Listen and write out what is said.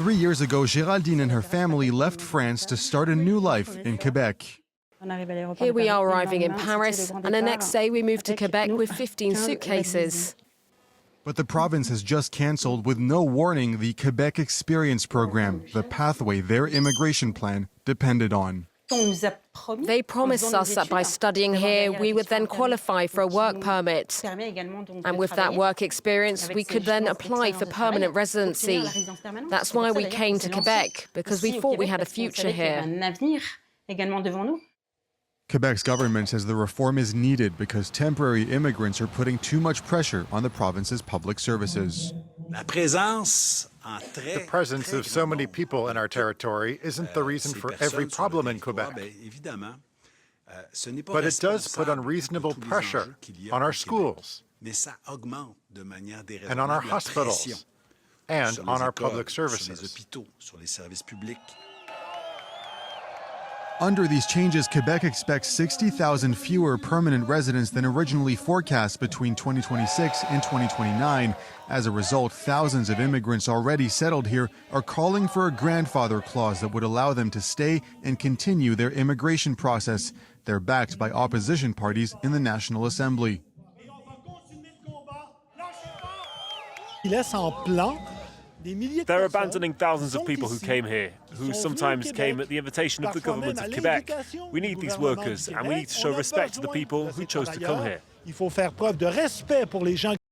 3 years ago, Géraldine and her family left France to start a new life in Quebec. Here we are arriving in Paris, and the next day we moved to Quebec with 15 suitcases. But the province has just cancelled with no warning the Quebec Experience program, the pathway their immigration plan depended on. They promised us that by studying here, we would then qualify for a work permit. And with that work experience, we could then apply for permanent residency. That's why we came to Quebec, because we thought we had a future here. Quebec's government says the reform is needed because temporary immigrants are putting too much pressure on the province's public services. The presence of so many people in our territory isn't the reason for every problem in Quebec. But it does put unreasonable pressure on our schools, and on our hospitals, and on our public services. Under these changes, Quebec expects 60,000 fewer permanent residents than originally forecast between 2026 and 2029. As a result, thousands of immigrants already settled here are calling for a grandfather clause that would allow them to stay and continue their immigration process. They're backed by opposition parties in the National Assembly. They're abandoning thousands of people who came here, who sometimes came at the invitation of the government of Quebec. We need these workers, and we need to show respect to the people who chose to come here.